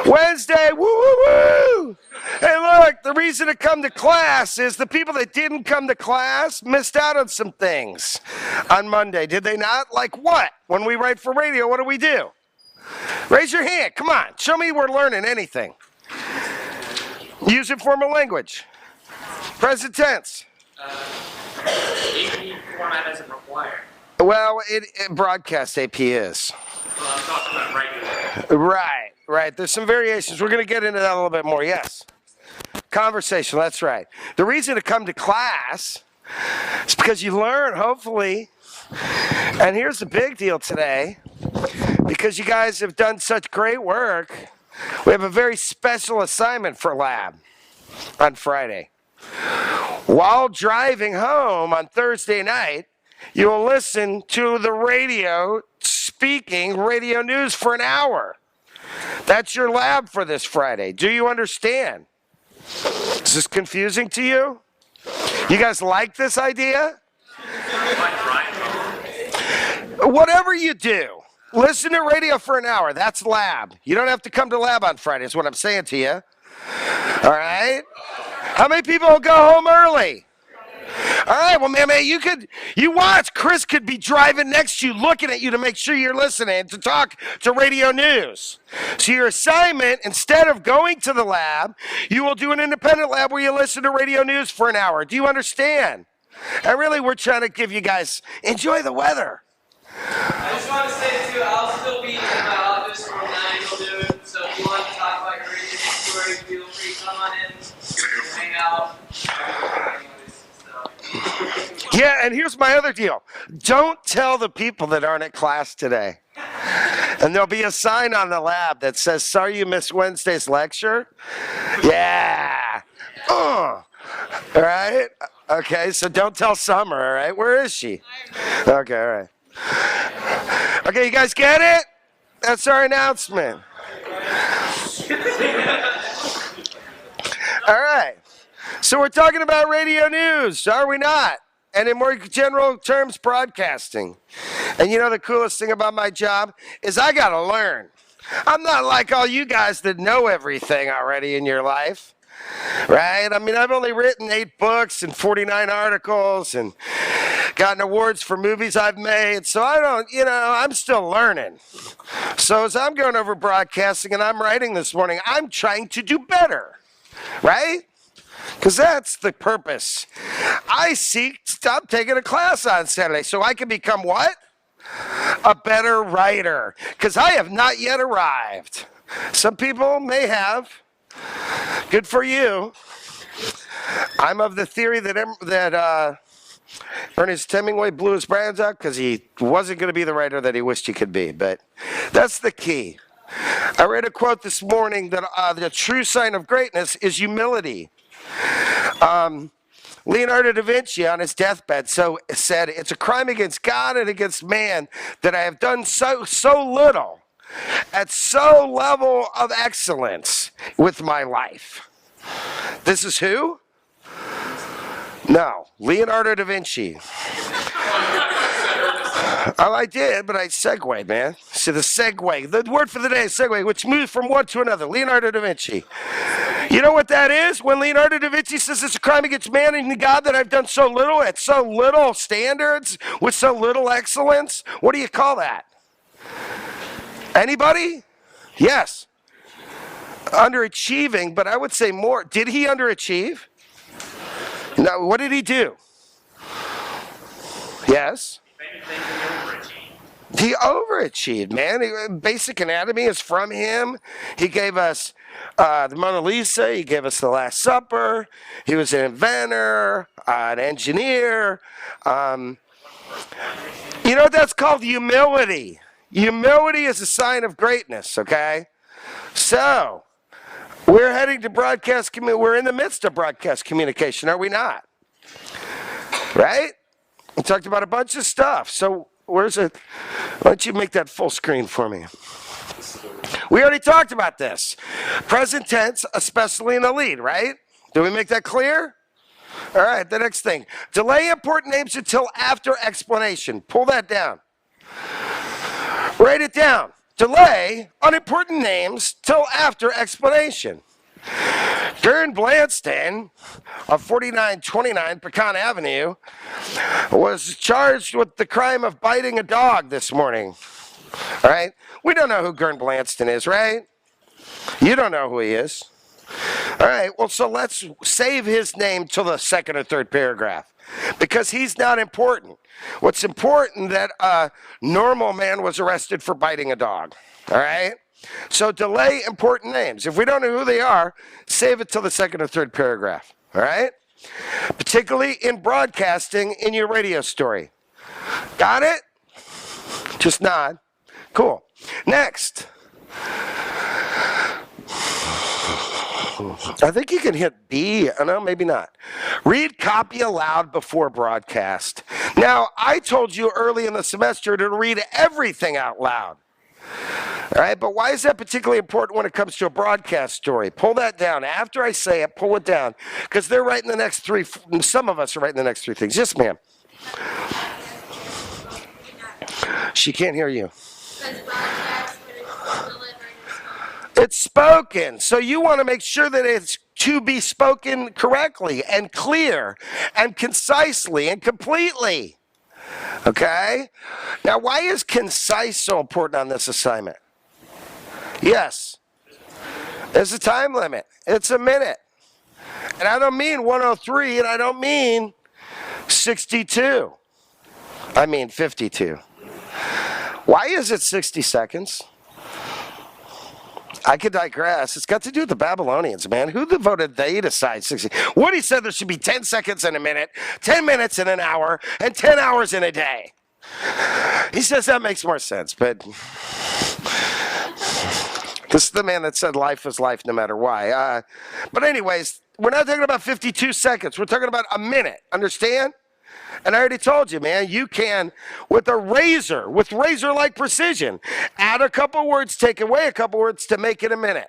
Wednesday, woo, woo, woo. Hey, look, the reason to come to class is the people that didn't come to class missed out on some things on Monday. Did they not? Like what? When we write for radio, what do? Raise your hand. Come on. Show me we're learning anything. Use informal language. Present tense. AP format doesn't require. Well, broadcast AP is. Well, I'm talking about regular. Right. There's some variations. We're going to get into that a little bit more. Yes. Conversation. That's right. The reason to come to class is because you learn, hopefully. And here's the big deal today. Because you guys have done such great work, we have a very special assignment for lab on Friday. While driving home on Thursday night, you will listen to the radio speaking radio news for an hour. That's your lab for this Friday. Do you understand? Is this confusing to you? You guys like this idea? Whatever you do, listen to radio for an hour. That's lab. You don't have to come to lab on Friday, is what I'm saying to you. All right? How many people will go home early? All right, well, man, you watch. Chris could be driving next to you, looking at you to make sure you're listening, to talk to radio news. So your assignment, instead of going to the lab, you will do an independent lab where you listen to radio news for an hour. Do you understand? And really, we're trying to give you guys, enjoy the weather. I just want to say, too, I'll still be in my office from 9 till noon, so if you want to talk about your radio story, feel free to come on in, hang out. Yeah, and here's my other deal. Don't tell the people that aren't at class today. And there'll be a sign on the lab that says, sorry you missed Wednesday's lecture. Yeah. All right? Okay, so don't tell Summer, all right? Where is she? Okay, all right. Okay, you guys get it? That's our announcement. All right. So we're talking about radio news, are we not? And in more general terms, broadcasting. And you know the coolest thing about my job is I got to learn. I'm not like all you guys that know everything already in your life, right? I mean, I've only written 8 books and 49 articles and gotten awards for movies I've made. So I don't, I'm still learning. So as I'm going over broadcasting and I'm writing this morning, I'm trying to do better, right? Because that's the purpose. I'm taking a class on Saturday so I can become what? A better writer. Because I have not yet arrived. Some people may have. Good for you. I'm of the theory that Ernest Hemingway blew his brains out because he wasn't going to be the writer that he wished he could be. But that's the key. I read a quote this morning that the true sign of greatness is humility. Leonardo da Vinci on his deathbed said, it's a crime against God and against man that I have done so little at so level of excellence with my life. This is who? No, Leonardo da Vinci. Oh, I did, but I segued, man. See, the segue. The word for the day is segue, which moves from one to another. Leonardo da Vinci. You know what that is? When Leonardo da Vinci says it's a crime against man and God that I've done so little at so little standards with so little excellence, what do you call that? Anybody? Yes. Underachieving, but I would say more. Did he underachieve? No, what did he do? Yes. He overachieved, man. Basic anatomy is from him. He gave us the Mona Lisa. He gave us the Last Supper. He was an inventor, an engineer. You know what that's called? Humility. Humility is a sign of greatness, okay? So, we're heading to broadcast. We're in the midst of broadcast communication, are we not? Right? We talked about a bunch of stuff. So, where's it? Why don't you make that full screen for me? We already talked about this. Present tense, especially in the lead, right? Did we make that clear? All right, the next thing. Delay important names until after explanation. Pull that down. Write it down. delay on important names till after explanation. Gern Blanston of 4929 Pecan Avenue was charged with the crime of biting a dog this morning. All right? We don't know who Gern Blanston is, right? You don't know who he is. All right, well, so let's save his name till the second or third paragraph because he's not important. What's important that a normal man was arrested for biting a dog. All right? So delay important names. If we don't know who they are, save it till the second or third paragraph. All right? Particularly in broadcasting in your radio story. Got it? Just nod. Cool. Next. I think you can hit B. No, maybe not. Read copy aloud before broadcast. Now, I told you early in the semester to read everything out loud. All right, but why is that particularly important when it comes to a broadcast story? Pull that down. After I say it, pull it down. Because they're writing the next three, some of us are writing the next three things. Yes, ma'am. She can't hear you. It's spoken. So you want to make sure that it's to be spoken correctly and clear and concisely and completely. Okay? Now, why is concise so important on this assignment? Yes. There's a time limit. It's a minute. And I don't mean 103 and I don't mean 62. I mean 52. Why is it 60 seconds? I could digress. It's got to do with the Babylonians, man. Who voted they decide 60? Woody said there should be 10 seconds in a minute, 10 minutes in an hour, and 10 hours in a day. He says that makes more sense, but this is the man that said life is life no matter why. But anyways, we're not talking about 52 seconds. We're talking about a minute. Understand? And I already told you, man, you can, with a razor, with razor-like precision, add a couple words, take away a couple words to make it a minute.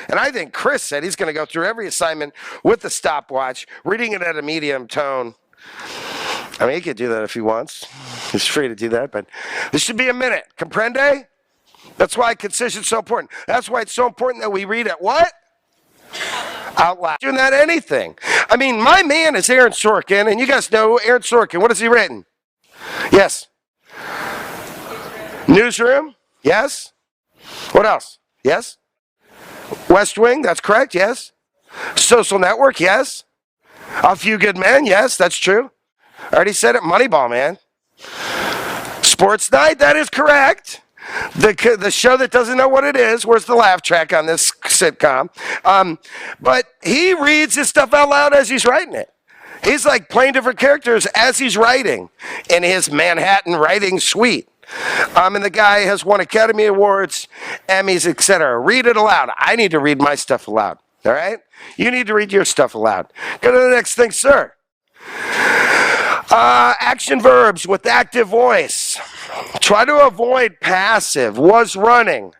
And I think Chris said he's going to go through every assignment with the stopwatch, reading it at a medium tone. I mean, he could do that if he wants. He's free to do that, but this should be a minute. Comprende? That's why concision is so important. That's why it's so important that we read it. What? Out loud. Doing that anything. I mean, my man is Aaron Sorkin, and you guys know Aaron Sorkin. What has he written? Yes. Newsroom? Yes. What else? Yes. West Wing? That's correct. Yes. Social Network? Yes. A Few Good Men? Yes, that's true. I already said it. Moneyball, man. Sports Night? That is correct. The show that doesn't know what it is. Where's the laugh track on this sitcom? But he reads his stuff out loud as he's writing it. He's like playing different characters as he's writing in his Manhattan writing suite. And the guy has won Academy Awards, Emmys, etc. Read it aloud. I need to read my stuff aloud. All right? You need to read your stuff aloud. Go to the next thing, sir. Action verbs with active voice. Try to avoid passive. Was running.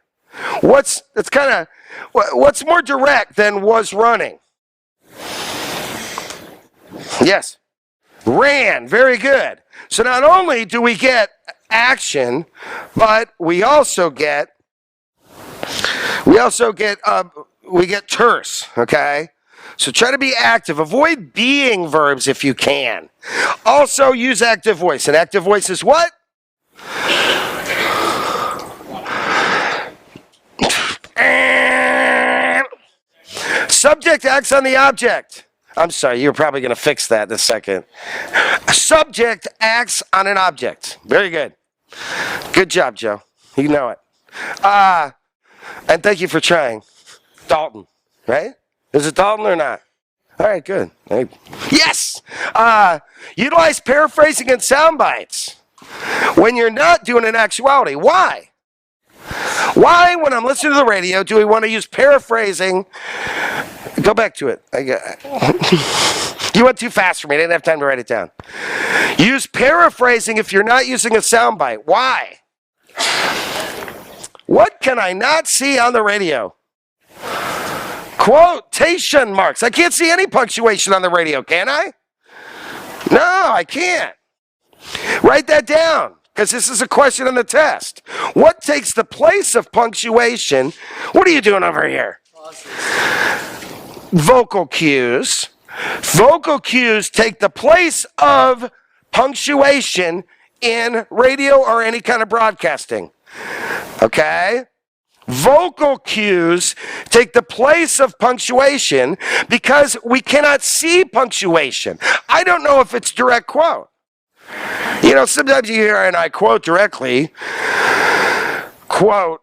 What's more direct than was running? Yes. Ran. Very good. So not only do we get action, but we get terse. Okay. So try to be active. Avoid being verbs if you can. Also use active voice. And active voice is what? Subject acts on the object. I'm sorry, you're probably going to fix that in a second. A subject acts on an object. Very good. Good job, Joe. You know it. And thank you for trying. Dalton, right? Is it Dalton or not? All right, good. Yes! Utilize paraphrasing and sound bites when you're not doing an actuality. Why? Why, when I'm listening to the radio, do we want to use paraphrasing? Go back to it. You went too fast for me. I didn't have time to write it down. Use paraphrasing if you're not using a soundbite. Why? What can I not see on the radio? Quotation marks. I can't see any punctuation on the radio, can I? No, I can't. Write that down. because this is a question on the test. What takes the place of punctuation? What are you doing over here? Vocal cues. Vocal cues take the place of punctuation in radio or any kind of broadcasting. Okay? Vocal cues take the place of punctuation because we cannot see punctuation. I don't know if it's direct quote. You know, sometimes you hear, and I quote directly, quote,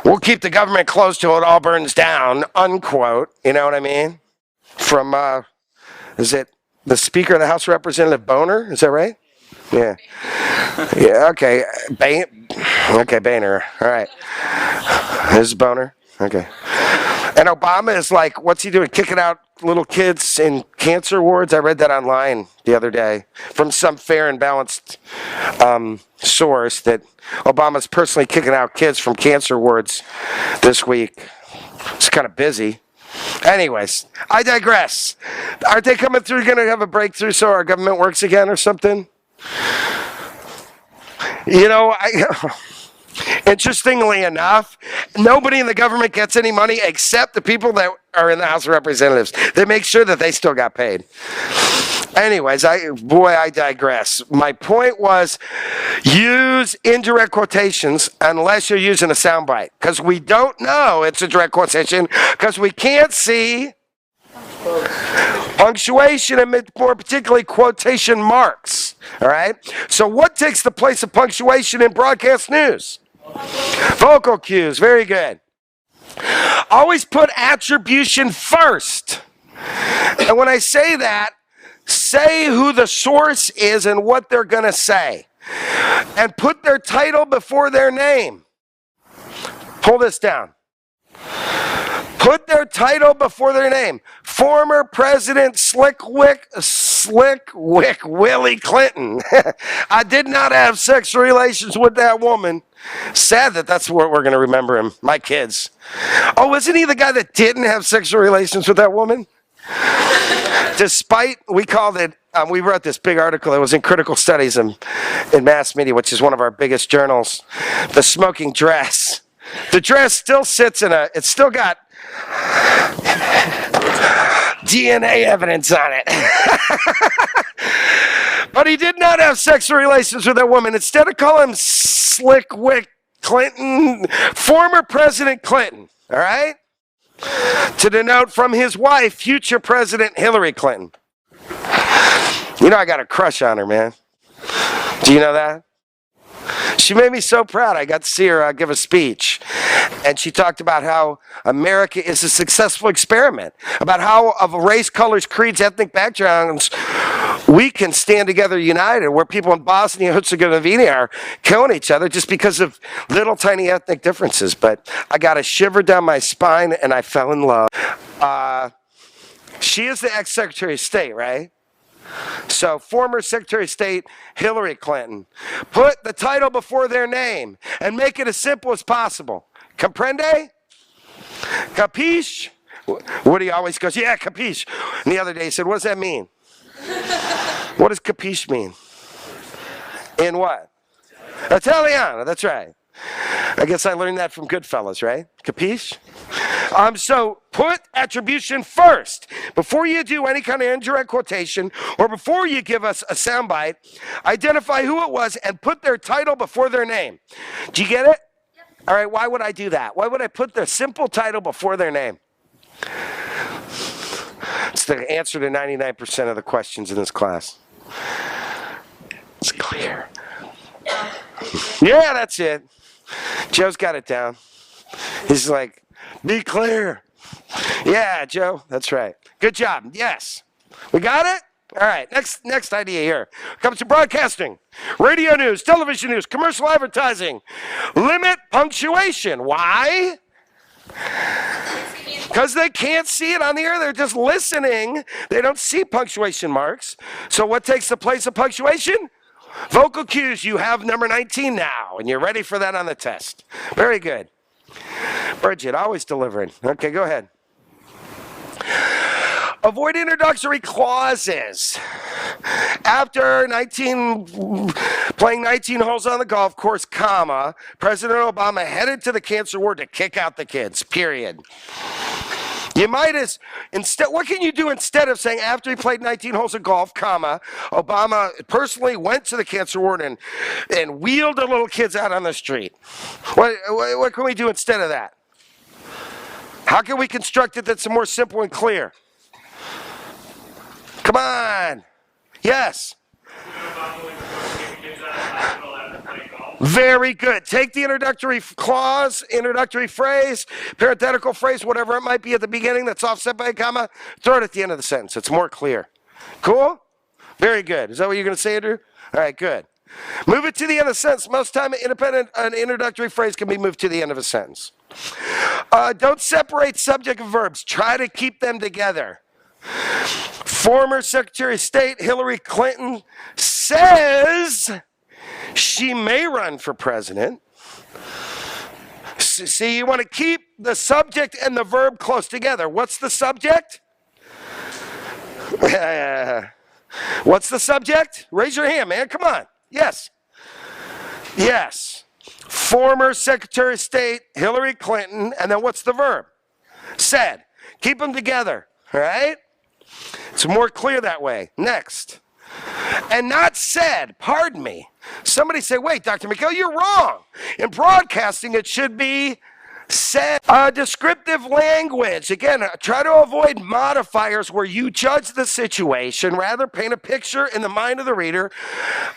we'll keep the government closed till it all burns down, unquote. You know what I mean? From, is it the Speaker of the House Representative Boner? Is that right? Yeah. Yeah, okay. Okay, Boehner. All right. This is Boner. Okay. And Obama is like, what's he doing? Kicking out little kids in cancer wards? I read that online the other day from some fair and balanced source that Obama's personally kicking out kids from cancer wards this week. It's kind of busy. Anyways, I digress. Aren't they coming through, going to have a breakthrough so our government works again or something? You know, interestingly enough, nobody in the government gets any money except the people that are in the House of Representatives. They make sure that they still got paid. Anyways, I digress. My point was, use indirect quotations unless you're using a soundbite, because we don't know it's a direct quotation because we can't see punctuation and more particularly quotation marks. All right? So what takes the place of punctuation in broadcast news? Vocal cues. Very good. Always put attribution first. And when I say that, say who the source is and what they're going to say. And put their title before their name. Pull this down. Put their title before their name. Former President Slickwick Willie Clinton. I did not have sexual relations with that woman. Sad that that's what we're going to remember him. My kids. Oh, isn't he the guy that didn't have sexual relations with that woman? Despite, we called it, we wrote this big article. It was in Critical Studies in Mass Media, which is one of our biggest journals. The smoking dress. The dress still sits in it's still got DNA evidence on it. But he did not have sexual relations with that woman. Instead of calling him Slickwick Clinton, former President Clinton, all right? To denote from his wife, future President Hillary Clinton. You know I got a crush on her, man. Do you know that? She made me so proud. I got to see her give a speech. And she talked about how America is a successful experiment, about how of race, colors, creeds, ethnic backgrounds, we can stand together united, where people in Bosnia and Herzegovina are killing each other just because of little tiny ethnic differences. But I got a shiver down my spine and I fell in love. She is the ex-Secretary of State, right? So, former Secretary of State Hillary Clinton. Put the title before their name and make it as simple as possible. Comprende? Capiche? Woody always goes, yeah, capiche. And the other day he said, what does that mean? What does capiche mean? In what? Italiano, that's right. I guess I learned that from Goodfellas, right? Capiche? So put attribution first. Before you do any kind of indirect quotation or before you give us a soundbite, identify who it was and put their title before their name. Do you get it? Yep. All right, why would I do that? Why would I put their simple title before their name? It's the answer to 99% of the questions in this class. It's clear. Yeah, that's it. Joe's got it down. He's like, be clear. Yeah, Joe, that's right. Good job. Yes. We got it? All right, next idea here. Comes to broadcasting, radio news, television news, commercial advertising. Limit punctuation. Why? Because they can't see it on the air. They're just listening. They don't see punctuation marks. So what takes the place of punctuation? Vocal cues. You have number 19 now, and you're ready for that on the test. Very good. Bridget, always delivering. Okay, go ahead. Avoid introductory clauses. After playing 19 holes on the golf course, comma, President Obama headed to the cancer ward to kick out the kids, period. You might what can you do instead of saying after he played 19 holes of golf, comma, Obama personally went to the cancer ward and wheeled the little kids out on the street? What can we do instead of that? How can we construct it that's more simple and clear? Come on. Yes. Very good. Take the introductory clause, introductory phrase, parenthetical phrase, whatever it might be at the beginning that's offset by a comma, throw it at the end of the sentence. It's more clear. Cool? Very good. Is that what you're going to say, Andrew? All right, good. Move it to the end of the sentence. Most time an introductory phrase can be moved to the end of a sentence. Don't separate subject and verbs. Try to keep them together. Former Secretary of State Hillary Clinton says she may run for president. See, you want to keep the subject and the verb close together. What's the subject? What's the subject? Raise your hand, man. Come on. Yes. Yes. Former Secretary of State Hillary Clinton. And then what's the verb? Said. Keep them together. All right? It's more clear that way. Next. And not said. Pardon me. Somebody say, wait, Dr. McHale, you're wrong. In broadcasting, it should be said. Descriptive language. Again, try to avoid modifiers where you judge the situation. Rather, paint a picture in the mind of the reader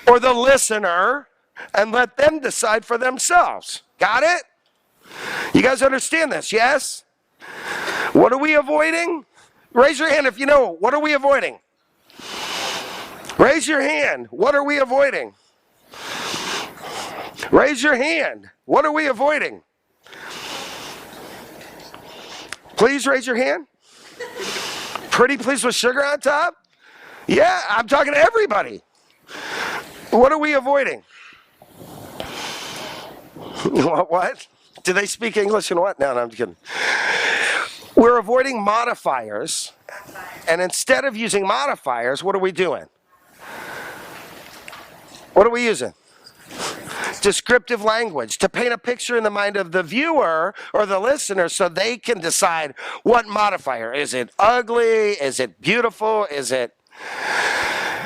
or the listener and let them decide for themselves. Got it? You guys understand this, yes? What are we avoiding? Raise your hand if you know. What are we avoiding? Raise your hand. What are we avoiding? Raise your hand. What are we avoiding? Please raise your hand. Pretty please with sugar on top? Yeah, I'm talking to everybody. What are we avoiding? What? Do they speak English and what? No, I'm kidding. We're avoiding modifiers. And instead of using modifiers, what are we doing? What are we using? Descriptive language to paint a picture in the mind of the viewer or the listener so they can decide what modifier. Is it ugly? Is it beautiful? Is it...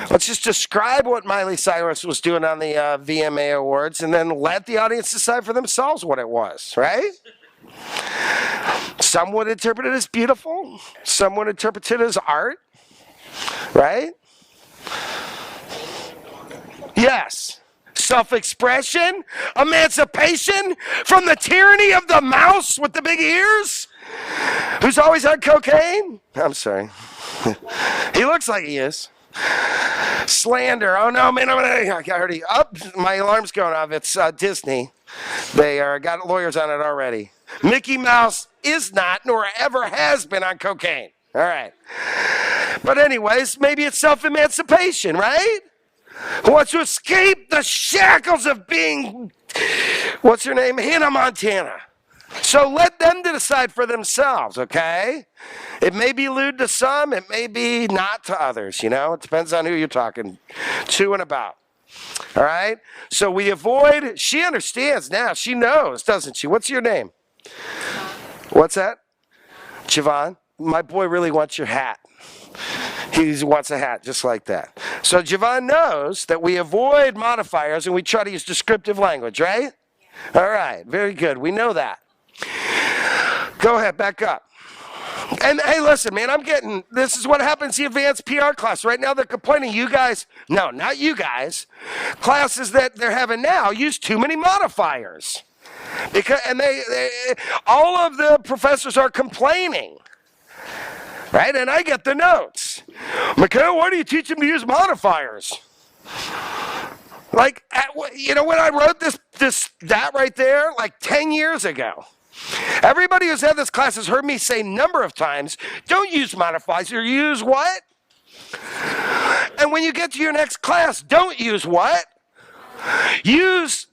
Let's just describe what Miley Cyrus was doing on the VMA Awards and then let the audience decide for themselves what it was, right? Some would interpret it as beautiful. Some would interpret it as art, right? Yes. Self-expression, emancipation from the tyranny of the mouse with the big ears, who's always on cocaine. I'm sorry. He looks like he is. Slander. Oh no, man! I already up. My alarm's going off. It's Disney. They got lawyers on it already. Mickey Mouse is not, nor ever has been, on cocaine. All right. But anyways, maybe it's self-emancipation, right? Who wants to escape the shackles of being, what's her name? Hannah Montana. So let them decide for themselves, okay? It may be lewd to some, it may be not to others, you know? It depends on who you're talking to and about. All right? So we avoid, she understands now. She knows, doesn't she? What's your name? What's that? Javon? My boy really wants your hat. He wants a hat just like that. So Javon knows that we avoid modifiers and we try to use descriptive language, right? All right, very good. We know that. Go ahead, back up. And hey, listen, man, this is what happens in the advanced PR class. Right now they're complaining, you guys, no, not you guys, classes that they're having now use too many modifiers. And all of the professors are complaining. Right? And I get the notes. Mikhail, why do you teach them to use modifiers? Like, you know, when I wrote that right there, like 10 years ago, everybody who's had this class has heard me say a number of times, don't use modifiers, use what? And when you get to your next class, don't use what? Use,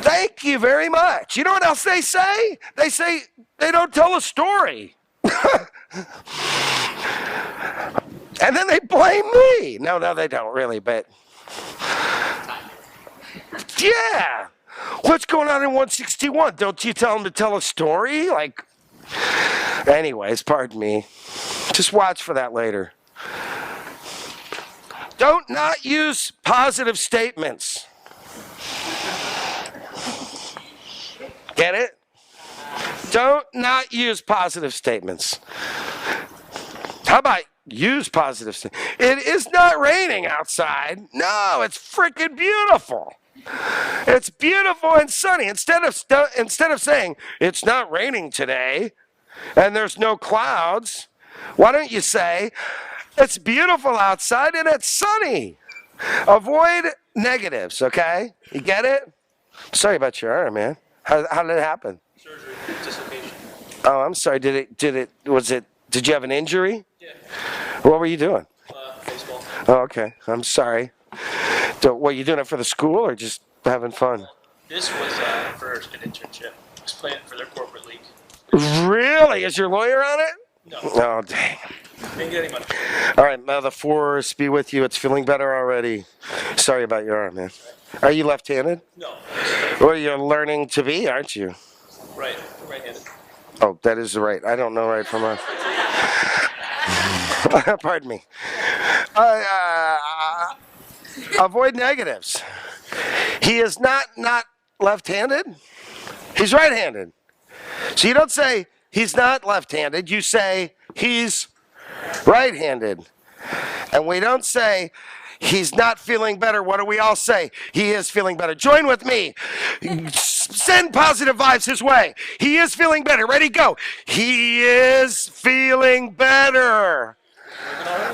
thank you very much. You know what else they say? They say they don't tell a story. And then they blame me. No, they don't really, but yeah. What's going on in 161? Don't you tell them to tell a story? Like, anyways, pardon me. Just watch for that later. Don't not use positive statements. Get it? Don't not use positive statements. How about use positive statements? It is not raining outside. No, it's freaking beautiful. It's beautiful and sunny. Instead of saying it's not raining today and there's no clouds, why don't you say it's beautiful outside and it's sunny? Avoid negatives, okay? You get it? Sorry about your arm, man. How did it happen? Surgery, dislocation. Oh, I'm sorry. Did you have an injury? Yeah. What were you doing? Baseball. Oh, okay. I'm sorry. What, you doing it for the school or just having fun? This was for an internship. I was playing for their corporate league. Really? Is your lawyer on it? No. Oh, dang. Didn't get any money. All right, now the force be with you. It's feeling better already. Sorry about your arm, man. Are you left-handed? No. Well, you're learning to be, aren't you? Right-handed. Oh, that is right. I don't know right from left. Pardon me. Avoid negatives. He is not left-handed. He's right-handed. So you don't say he's not left-handed. You say he's right-handed. And we don't say he's not feeling better. What do we all say? He is feeling better. Join with me. Send positive vibes his way. He is feeling better. Ready, go. He is feeling better.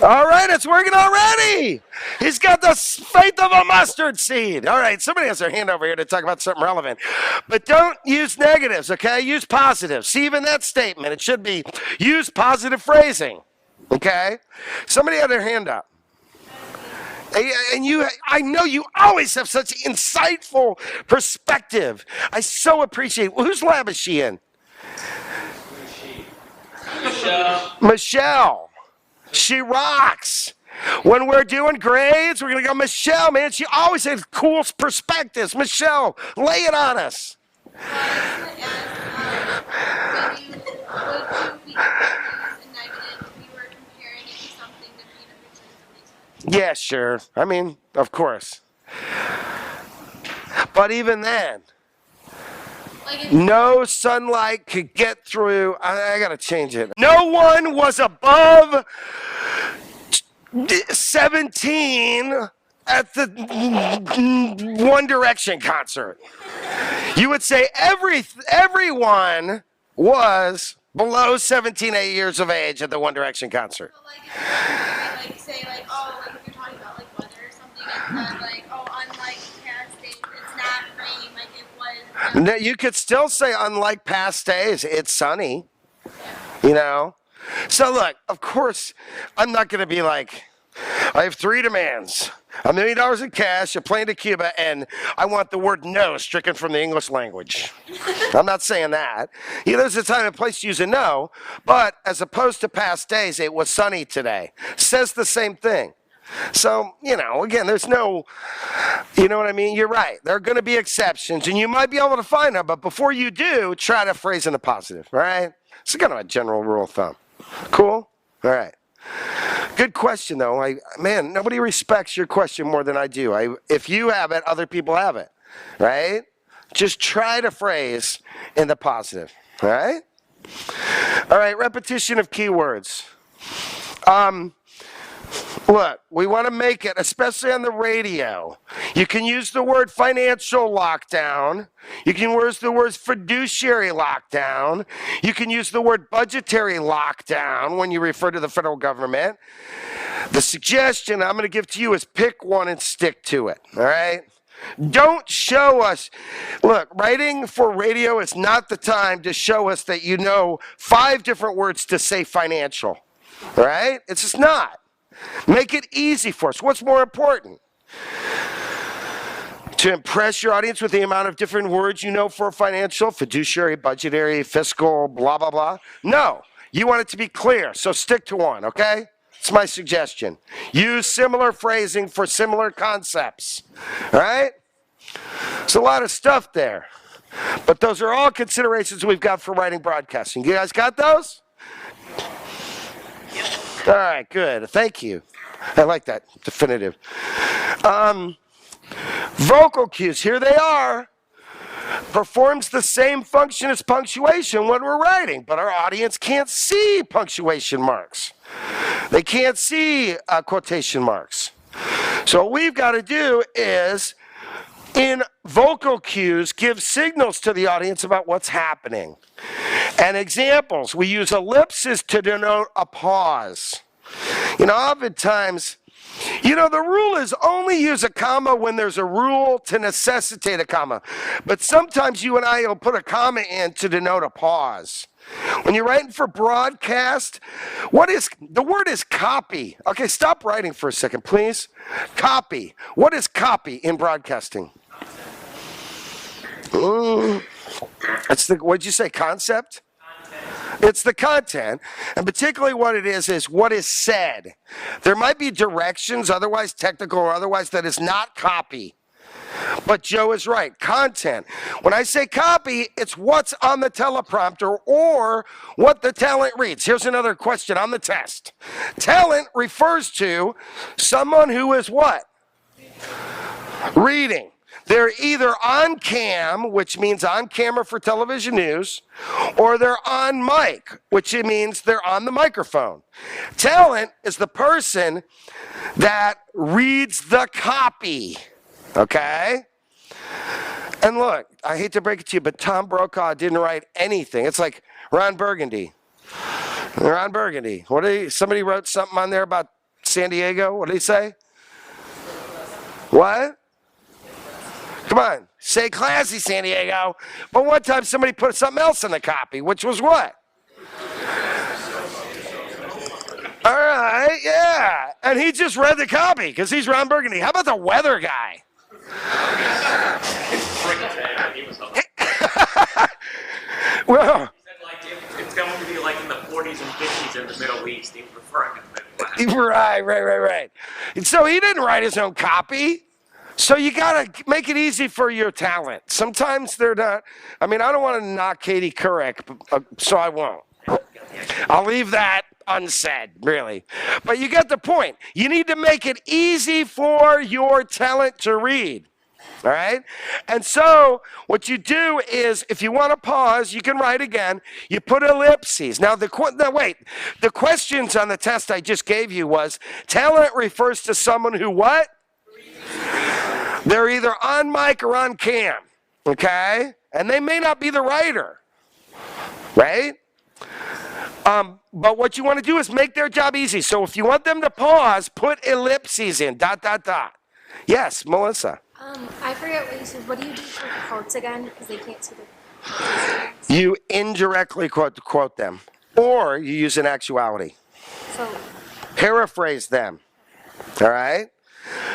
All right, it's working already. He's got the faith of a mustard seed. All right, somebody has their hand over here to talk about something relevant. But don't use negatives, okay? Use positives. See, even that statement, it should be use positive phrasing, okay? Somebody had their hand up. And I know you always have such insightful perspective. I so appreciate it. Whose lab is she in? Michelle. She rocks. When we're doing grades, we're going to go, Michelle, man. She always has cool perspectives. Michelle, lay it on us. Yeah, sure. I mean, of course. But even then, no sunlight could get through. I got to change it. No one was above 17 at the One Direction concert. You would say everyone was below 17 years of age at the One Direction concert. So, say, oh, if you're talking about, weather or something, and said, oh, unlike past days, it's not raining like it was. No, you could still say, unlike past days, it's sunny. You know? So, look, of course, I'm not going to be like, I have 3 demands. $1 million in cash, a plane to Cuba, and I want the word no stricken from the English language. I'm not saying that. Yeah, there's a time and place to use a no, but as opposed to past days, it was sunny today. Says the same thing. So, again, there's no, you know what I mean? You're right. There are going to be exceptions, and you might be able to find them, but before you do, try to phrase in the positive, all right? It's kind of a general rule of thumb. Cool? All right. Good question, though. Man, nobody respects your question more than I do. If you have it, other people have it, right? Just try to phrase in the positive, all right? All right, repetition of keywords. Look, we want to make it, especially on the radio. You can use the word financial lockdown. You can use the word fiduciary lockdown. You can use the word budgetary lockdown when you refer to the federal government. The suggestion I'm going to give to you is pick one and stick to it, all right? Don't show us. Look, writing for radio is not the time to show us that you know 5 different words to say financial, all right? It's just not. Make it easy for us. What's more important? To impress your audience with the amount of different words you know for financial, fiduciary, budgetary, fiscal, blah, blah, blah? No. You want it to be clear, so stick to one, okay? It's my suggestion. Use similar phrasing for similar concepts. All right? There's a lot of stuff there. But those are all considerations we've got for writing broadcasting. You guys got those? All right, good. Thank you. I like that. Definitive. Vocal cues, here they are. Performs the same function as punctuation when we're writing, but our audience can't see punctuation marks. They can't see quotation marks. So what we've got to do is, in vocal cues, give signals to the audience about what's happening. And examples, we use ellipses to denote a pause. Oftentimes, the rule is only use a comma when there's a rule to necessitate a comma. But sometimes you and I will put a comma in to denote a pause. When you're writing for broadcast, the word is copy. Okay, stop writing for a second, please. Copy. What is copy in broadcasting? What'd you say, concept? It's the content, and particularly what it is what is said. There might be directions, otherwise technical or otherwise, that is not copy. But Joe is right, content. When I say copy, it's what's on the teleprompter or what the talent reads. Here's another question on the test. Talent refers to someone who is what? Reading. They're either on cam, which means on camera for television news, or they're on mic, which means they're on the microphone. Talent is the person that reads the copy, okay? And look, I hate to break it to you, but Tom Brokaw didn't write anything. It's like Ron Burgundy. Ron Burgundy. Somebody wrote something on there about San Diego. What did he say? What? Come on, say classy, San Diego. But one time somebody put something else in the copy, which was what? All right, yeah. And he just read the copy because he's Ron Burgundy. How about the weather guy? Well, it's going to be like in the 40s and 50s in the Middle East. He's referring to the Midwest. Right. And so he didn't write his own copy. So you got to make it easy for your talent. Sometimes they're not. I don't want to knock Katie Couric, so I won't. I'll leave that unsaid, really. But you get the point. You need to make it easy for your talent to read. All right? And so what you do is, if you want to pause, you can write again. You put ellipses. Now, the questions on the test I just gave you was, talent refers to someone who what? They're either on mic or on cam, okay? And they may not be the writer, right? But what you want to do is make their job easy. So if you want them to pause, put ellipses in, ... Yes, Melissa. I forget what you said. What do you do for quotes again? Because they can't see the... You indirectly quote them, or you use an actuality. So... Paraphrase them, all right?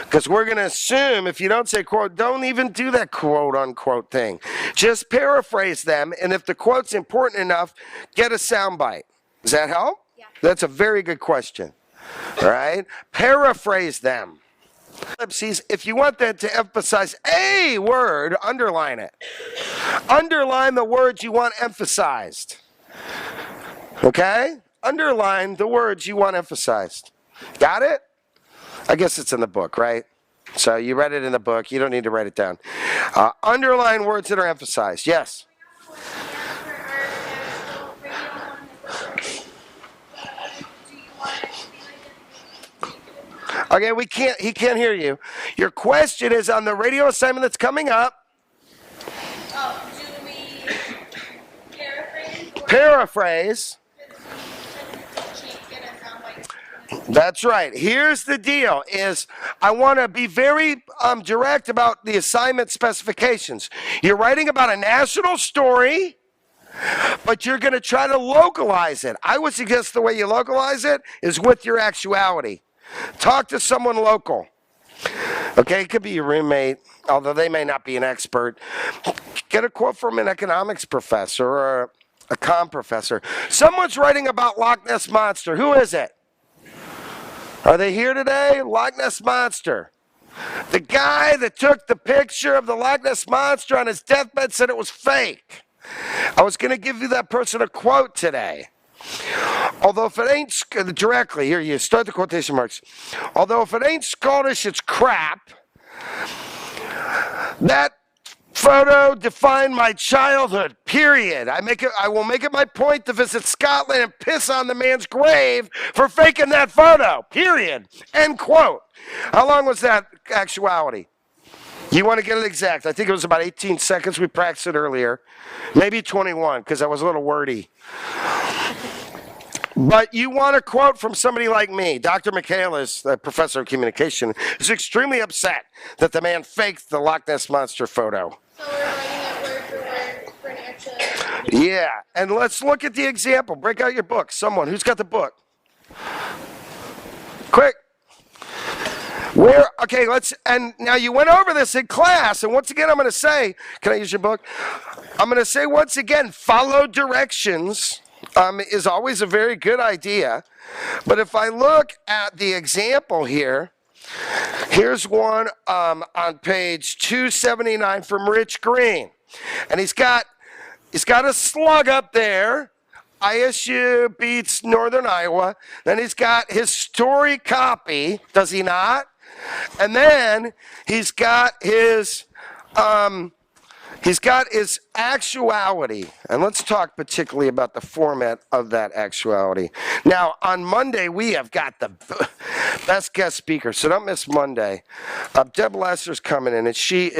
Because we're going to assume if you don't say quote, don't even do that quote unquote thing. Just paraphrase them, and if the quote's important enough, get a soundbite. Does that help? Yeah. That's a very good question. All right? Paraphrase them. Ellipses, if you want them to emphasize a word, underline it. Underline the words you want emphasized. Okay? Underline the words you want emphasized. Got it? I guess it's in the book, right? So you read it in the book. You don't need to write it down. Underline words that are emphasized. Yes? Okay, he can't hear you. Your question is on the radio assignment that's coming up. Do we paraphrase? Paraphrase. That's right. Here's the deal is I want to be very direct about the assignment specifications. You're writing about a national story, but you're going to try to localize it. I would suggest the way you localize it is with your actuality. Talk to someone local. Okay, it could be your roommate, although they may not be an expert. Get a quote from an economics professor or a comm professor. Someone's writing about Loch Ness Monster. Who is it? Are they here today? Loch Ness Monster. The guy that took the picture of the Loch Ness Monster on his deathbed said it was fake. I was going to give you that person a quote today. Although if it ain't directly, here you start the quotation marks. Although if it ain't Scottish, it's crap. That photo defined my childhood, period. I will make it my point to visit Scotland and piss on the man's grave for faking that photo, period. End quote. How long was that actuality? You want to get it exact. I think it was about 18 seconds. We practiced it earlier. Maybe 21 because I was a little wordy. But you want a quote from somebody like me. Dr. Michaelis, the professor of communication, is extremely upset that the man faked the Loch Ness Monster photo. So we're writing it word for word for an actual. Yeah, and let's look at the example. Break out your book. Someone, who's got the book? Quick. Okay, and now you went over this in class, and once again I'm going to say, can I use your book? I'm going to say once again, follow directions is always a very good idea. But if I look at the example here, here's one on page 279 from Rich Green. And he's got a slug up there. ISU beats Northern Iowa. Then he's got his story copy, does he not? And then he's got his actuality. And let's talk particularly about the format of that actuality. Now, on Monday, we have got the best guest speaker, so don't miss Monday. Deb Lesser's coming in, and she's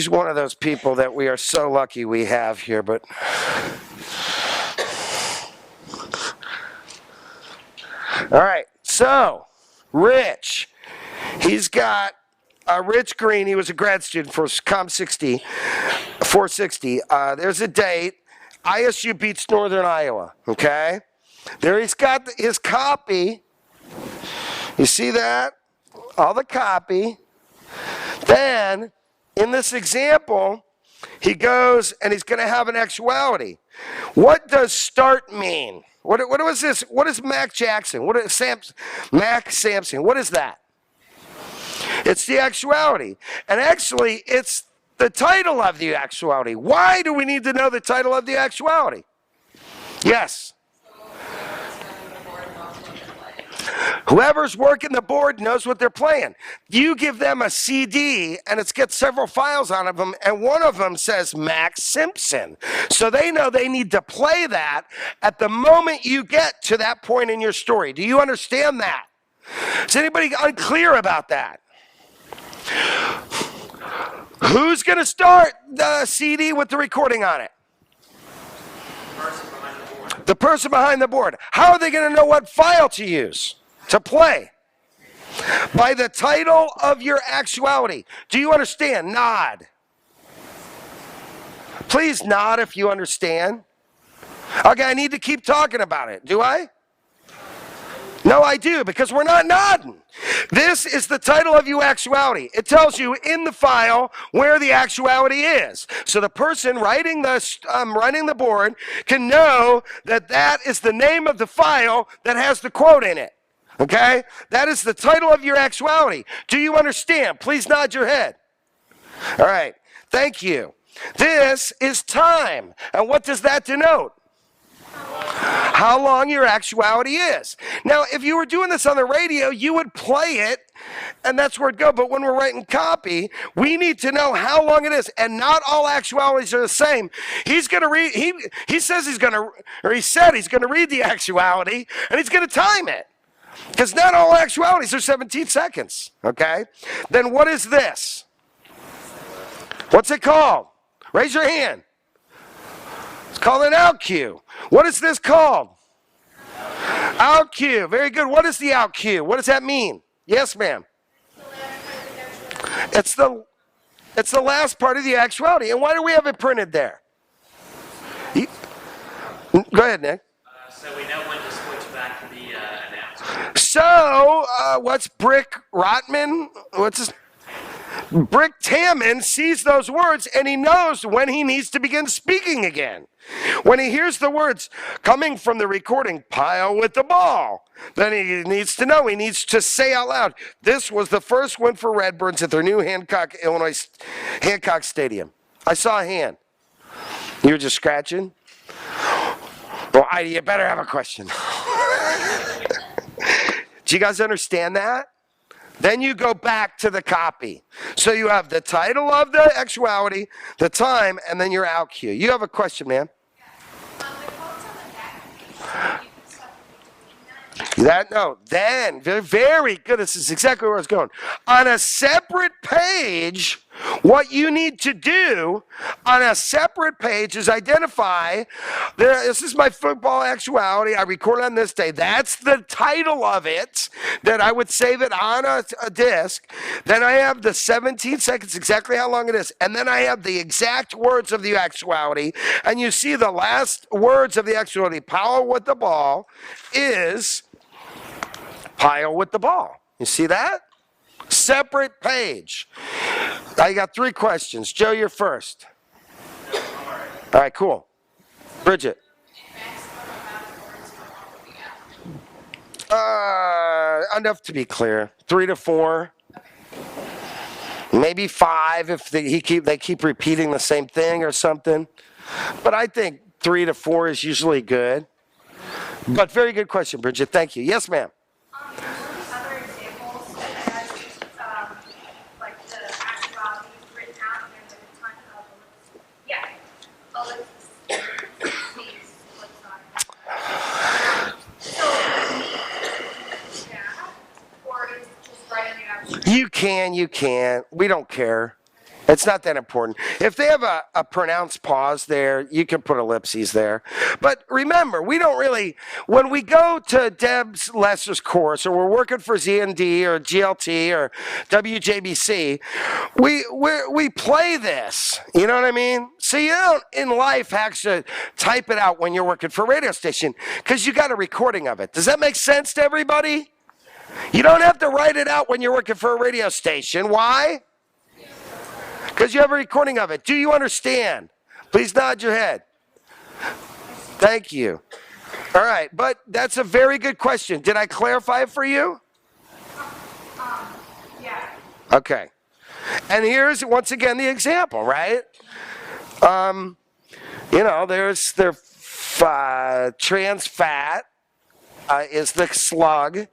one of those people that we are so lucky we have here, but all right, so Rich, he's got Rich Green. He was a grad student for COM161. 460. There's a date. ISU beats Northern Iowa. Okay, there he's got his copy. You see that? All the copy. Then in this example, he goes and he's going to have an actuality. What does start mean? What was this? What is Mac Jackson? What is Mac Sampson? What is that? It's the actuality. And actually, it's the title of the actuality. Why do we need to know the title of the actuality? Yes. Whoever's working the board knows what they're playing. You give them a CD, and it's got several files on them, and one of them says Max Simpson. So they know they need to play that at the moment you get to that point in your story. Do you understand that? Is anybody unclear about that? Who's going to start the CD with the recording on it? The person behind the board. How are they going to know what file to use to play? By the title of your actuality. Do you understand? Nod. Please nod if you understand. Okay, I need to keep talking about it. Do I? No, I do, because we're not nodding. This is the title of your actuality. It tells you in the file where the actuality is. So the person running the board can know that that is the name of the file that has the quote in it. Okay? That is the title of your actuality. Do you understand? Please nod your head. All right. Thank you. This is time. And what does that denote? How long your actuality is. Now, if you were doing this on the radio, you would play it, and that's where it'd go. But when we're writing copy, we need to know how long it is. And not all actualities are the same. He's going to read, he says he's going to, or he said he's going to read the actuality, and he's going to time it. Because not all actualities are 17 seconds, okay? Then what is this? What's it called? Raise your hand. It's called an out cue. What is this called? Out cue. Very good. What is the out cue? What does that mean? Yes, ma'am. It's the last part of the actuality. And why do we have it printed there? Go ahead, Nick. So we know when to switch back to the announcement. So, what's Brick Rotman? What's his? Brick Tamman sees those words and he knows when he needs to begin speaking again. When he hears the words coming from the recording, pile with the ball, then he needs to know, he needs to say out loud, this was the first win for Redbirds at their new Hancock Stadium. I saw a hand. You were just scratching? Well, Heidi, you better have a question. Do you guys understand that? Then you go back to the copy. So you have the title of the actuality, the time, and then your out cue. You have a question, man? Then, very good. This is exactly where I was going. On a separate page, what you need to do on a separate page is identify, this is my football actuality, I record on this day. That's the title of it, that I would save it on a disc. Then I have the 17 seconds, exactly how long it is. And then I have the exact words of the actuality. And you see the last words of the actuality, power with the ball, is pile with the ball. You see that? Separate page. I got 3 questions. Joe, you're first. All right, cool. Bridget. Enough to be clear. 3 to 4. Maybe 5 if they keep repeating the same thing or something. But I think 3 to 4 is usually good. But very good question, Bridget. Thank you. Yes, ma'am. Other examples as like the actuality written out and then a ton of ellipses, so or is it just right in the actual? You can. We don't care. It's not that important. If they have a pronounced pause there, you can put ellipses there. But remember, we don't really, when we go to Deb's Lesser's course, or we're working for ZND or GLT or WJBC, we play this. You know what I mean? So you don't, in life, have to type it out when you're working for a radio station, because you got a recording of it. Does that make sense to everybody? You don't have to write it out when you're working for a radio station. Why? Because you have a recording of it. Do you understand? Please nod your head. Thank you. All right, but that's a very good question. Did I clarify it for you? Yeah. Okay. And here's, once again, the example, right? There's the trans fat is the slug.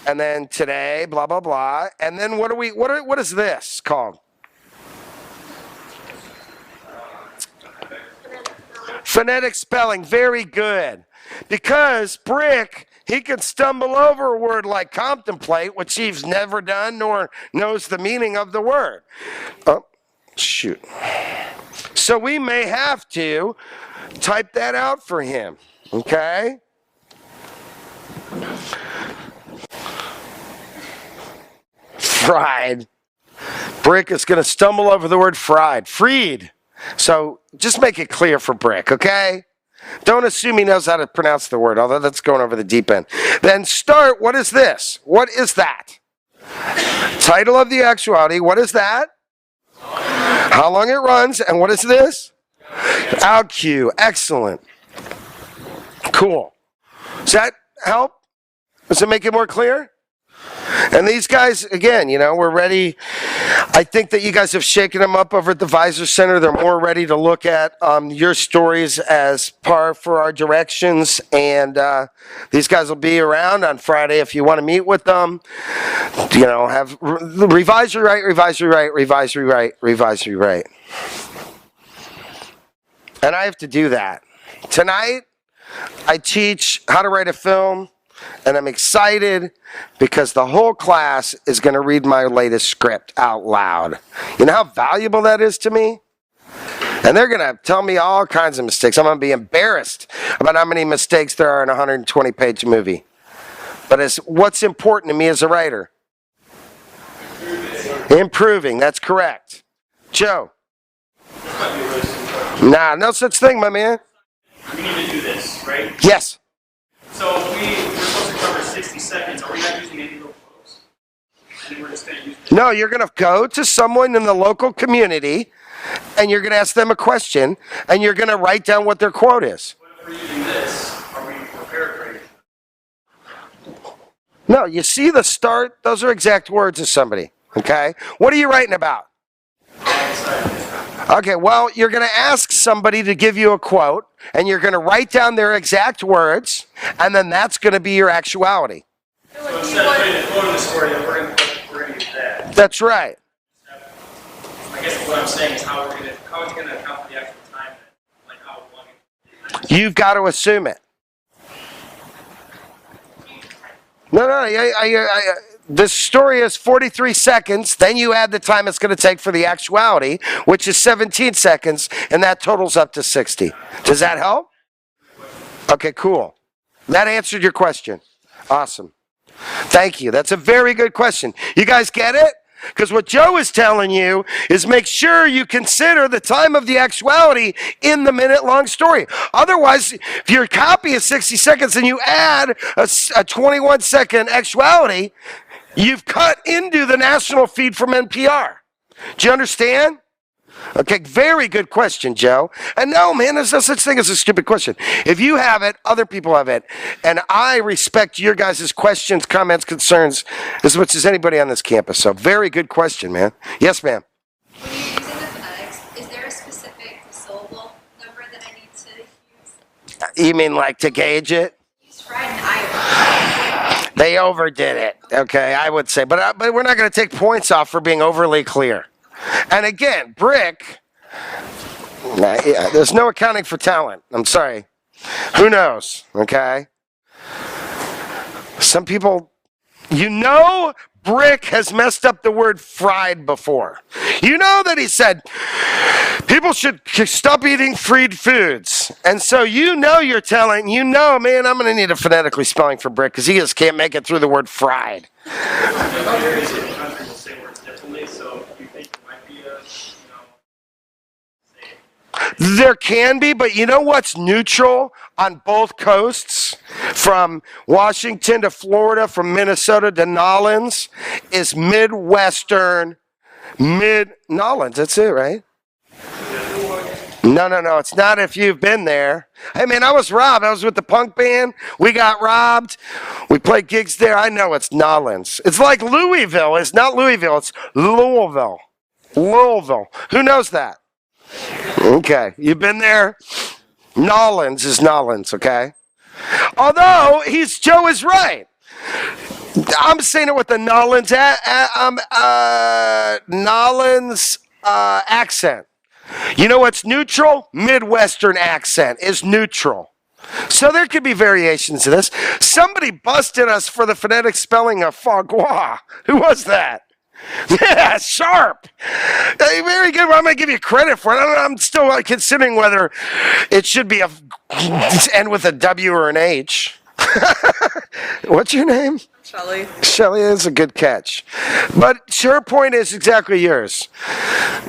And then today, blah, blah, blah. And then what is this called? Phonetic spelling, very good. Because Brick, he can stumble over a word like contemplate, which he's never done nor knows the meaning of the word. Oh, shoot. So we may have to type that out for him, okay? Fried. Brick is going to stumble over the word fried. Freed. So just make it clear for Brick, okay? Don't assume he knows how to pronounce the word, although that's going over the deep end. Then start, what is this? What is that? Title of the actuality, what is that? How long it runs, and what is this? Out cue, excellent. Cool. Does that help? Does it make it more clear? And these guys, again, we're ready. I think that you guys have shaken them up over at the Visor Center. They're more ready to look at your stories as par for our directions. And these guys will be around on Friday if you want to meet with them. Have revise, rewrite, revise, rewrite, revise, rewrite, revise, rewrite. And I have to do that. Tonight, I teach how to write a film. And I'm excited because the whole class is going to read my latest script out loud. You know how valuable that is to me? And they're going to tell me all kinds of mistakes. I'm going to be embarrassed about how many mistakes there are in a 120-page movie. But it's what's important to me as a writer. Improving, that's correct. Joe? Nah, no such thing, my man. We need to do this, right? Yes. So we're supposed to cover 60 seconds. Are we not using any of those? And we're just going to use No, you're going to go to someone in the local community, and you're going to ask them a question, and you're going to write down what their quote is. If we're using this, are we paraphrasing? No, you see the start, those are exact words of somebody, okay? What are you writing about? Okay, well, you're going to ask somebody to give you a quote, and you're going to write down their exact words, and then that's going to be your actuality. So instead of putting a quote in the story, we're going to use that. That's right. I guess what I'm saying is how is it going to account for the actual time, like how long You've got to assume it. No, this story is 43 seconds. Then you add the time it's going to take for the actuality, which is 17 seconds, and that totals up to 60. Does that help? Okay, cool. That answered your question. Awesome. Thank you. That's a very good question. You guys get it? Because what Joe is telling you is make sure you consider the time of the actuality in the minute-long story. Otherwise, if your copy is 60 seconds and you add a 21-second actuality, you've cut into the national feed from NPR. Do you understand? Okay, very good question, Joe. And no, man, there's no such thing as a stupid question. If you have it, other people have it. And I respect your guys' questions, comments, concerns as much as anybody on this campus. So very good question, man. Yes, ma'am. When you're using the phonetics, is there a specific syllable number that I need to use? You mean like to gauge it? Use fried and Iowa. They overdid it, okay, I would say. But we're not going to take points off for being overly clear. And again, brick, there's no accounting for talent. I'm sorry. Who knows, okay? Some people, Brick has messed up the word fried before. You know that he said people should stop eating fried foods. And so you're telling, man, I'm going to need a phonetically spelling for brick because he just can't make it through the word fried. There can be, but you know what's neutral on both coasts? From Washington to Florida, from Minnesota to Nolens, is Midwestern, Nolens, that's it, right? No, it's not if you've been there. Hey, man, I was robbed. I was with the punk band. We got robbed. We played gigs there. I know it's Nolens. It's like Louisville. It's not Louisville. It's Louisville. Who knows that? Okay, you've been there? Nolens is Nolens, okay? Although, Joe is right. I'm saying it with the Nolens accent. You know what's neutral? Midwestern accent is neutral. So there could be variations to this. Somebody busted us for the phonetic spelling of Fagua. Who was that? Yeah, sharp. Very good. Well, I'm going to give you credit for it. I'm still considering whether it should be end with a W or an H. What's your name? Shelly. Shelly is a good catch. But your point is exactly yours.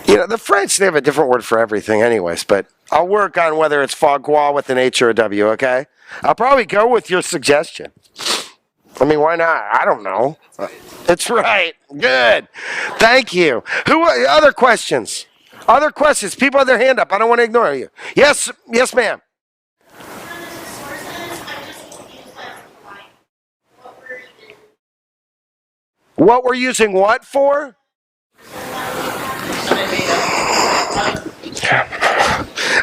The French, they have a different word for everything anyways, but I'll work on whether it's Fagua with an H or a W, okay? I'll probably go with your suggestion. I mean, why not? I don't know. It's right. Good. Thank you. Other questions? Other questions? People have their hand up. I don't want to ignore you. Yes, ma'am. What we're using what for?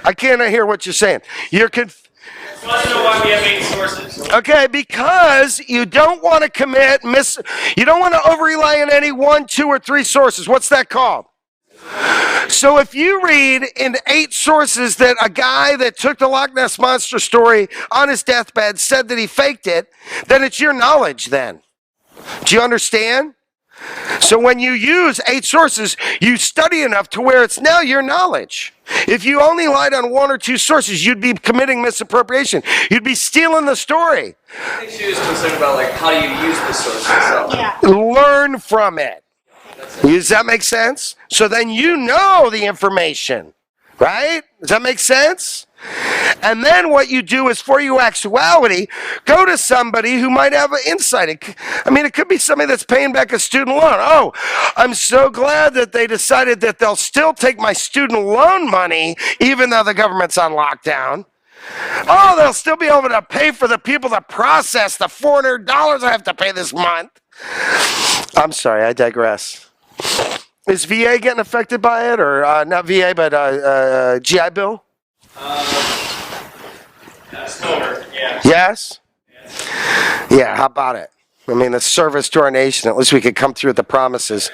I can't hear what you're saying. You're I want to know why we have 8 sources. Okay, because you don't want to you don't want to over-rely on any 1, 2, or 3 sources. What's that called? So if you read in 8 sources that a guy that took the Loch Ness Monster story on his deathbed said that he faked it, then it's your knowledge then. Do you understand? So when you use 8 sources, you study enough to where it's now your knowledge. If you only relied on 1 or 2 sources, you'd be committing misappropriation. You'd be stealing the story. I think she was concerned about how do you use the sources. So. Yeah. Learn from it. Does that make sense? So then you know the information, right? Does that make sense? And then what you do is, for your actuality, go to somebody who might have an insight. It could be somebody that's paying back a student loan. Oh, I'm so glad that they decided that they'll still take my student loan money even though the government's on lockdown. Oh, they'll still be able to pay for the people to process the $400 I have to pay this month. I'm sorry, I digress. Is VA getting affected by it? Or not VA, but GI Bill? Slower, yeah. Yes? Yeah, how about it? A service to our nation. At least we could come through with the promises.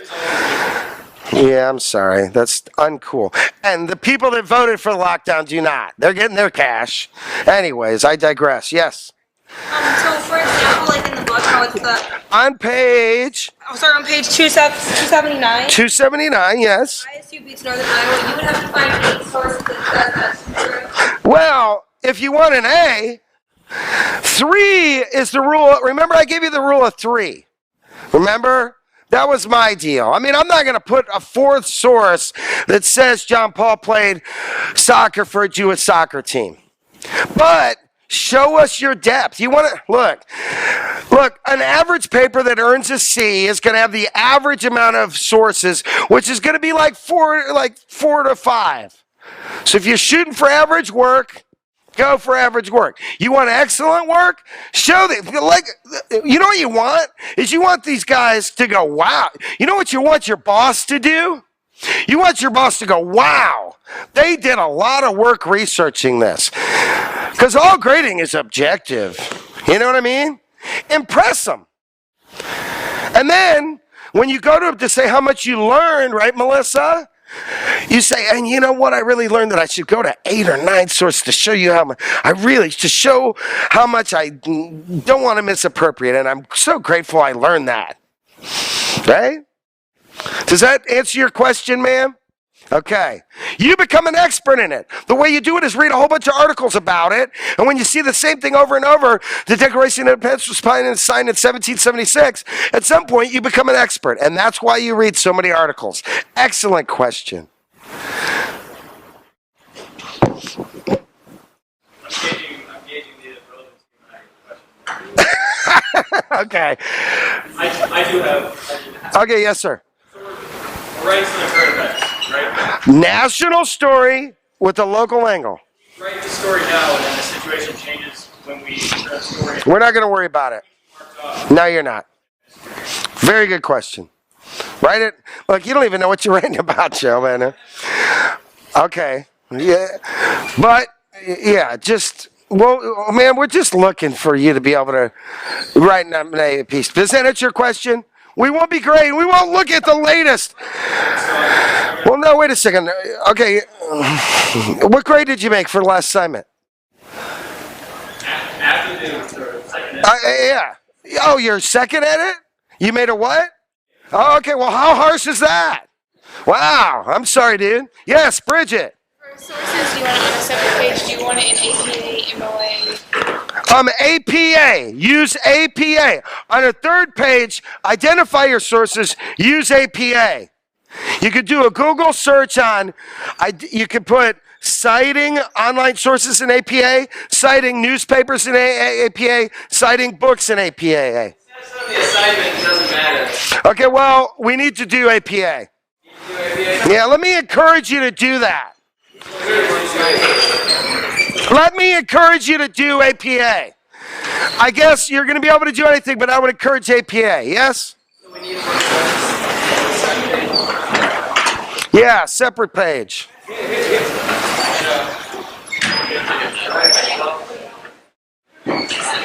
Yeah, I'm sorry. That's uncool. And the people that voted for the lockdown do not. They're getting their cash. Anyways, I digress. Yes? So, for example, like in the book, how it's the... On page... on page 279. 279, yes. ISU beats Northern Iowa. You would have to find 8 sources that says that's true. Well, if you want an A, 3 is the rule. Remember, I gave you the rule of 3. Remember? That was my deal. I'm not going to put a 4th source that says John Paul played soccer for a Jewish soccer team. But show us your depth. You want to look, an average paper that earns a C is going to have the average amount of sources, which is going to be like 4 to 5. So if you're shooting for average work, go for average work. You want excellent work? Show them. You know what you want? Is you want these guys to go, wow. You know what you want your boss to do? You want your boss to go, wow. They did a lot of work researching this. Because all grading is objective. You know what I mean? Impress them. And then, when you go to them to say how much you learned, right, Melissa? You say, and you know what? I really learned that I should go to 8 or 9 sources to show you how much to show how much I don't want to misappropriate. And I'm so grateful I learned that. Right? Does that answer your question, ma'am? Okay. You become an expert in it. The way you do it is read a whole bunch of articles about it. And when you see the same thing over and over, the Declaration of Independence was signed in 1776, at some point you become an expert. And that's why you read so many articles. Excellent question. I'm gauging the relevancy of my question. Okay. I do have. Okay, yes, sir. So we're writing some current events, right? National story with a local angle. Write the story now, and then the situation changes when we turn the story. We're not going to worry about it. No, you're not. Very good question. Write it. Look, you don't even know what you're writing about, Joe, man. Okay. Yeah. But, yeah, well, man, we're just looking for you to be able to write a piece. Does that answer your question? We won't be great. We won't look at the latest. Well, no, wait a second. Okay. What grade did you make for the last assignment? After the second. Yeah. Oh, you're second at it? You made a what? Oh, okay. Well, how harsh is that? Wow. I'm sorry, dude. Yes, Bridget. For sources, do you want it on a separate page? Do you want it in APA, MOA? APA. Use APA. On a third page, identify your sources. Use APA. You could do a Google search on, you could put citing online sources in APA, citing newspapers in APA, citing books in APA. The assignment doesn't matter. Okay, well, we need to do APA. Yeah, let me encourage you to do that. Let me encourage you to do APA. I guess you're going to be able to do anything, but I would encourage APA, yes? Yeah, separate page.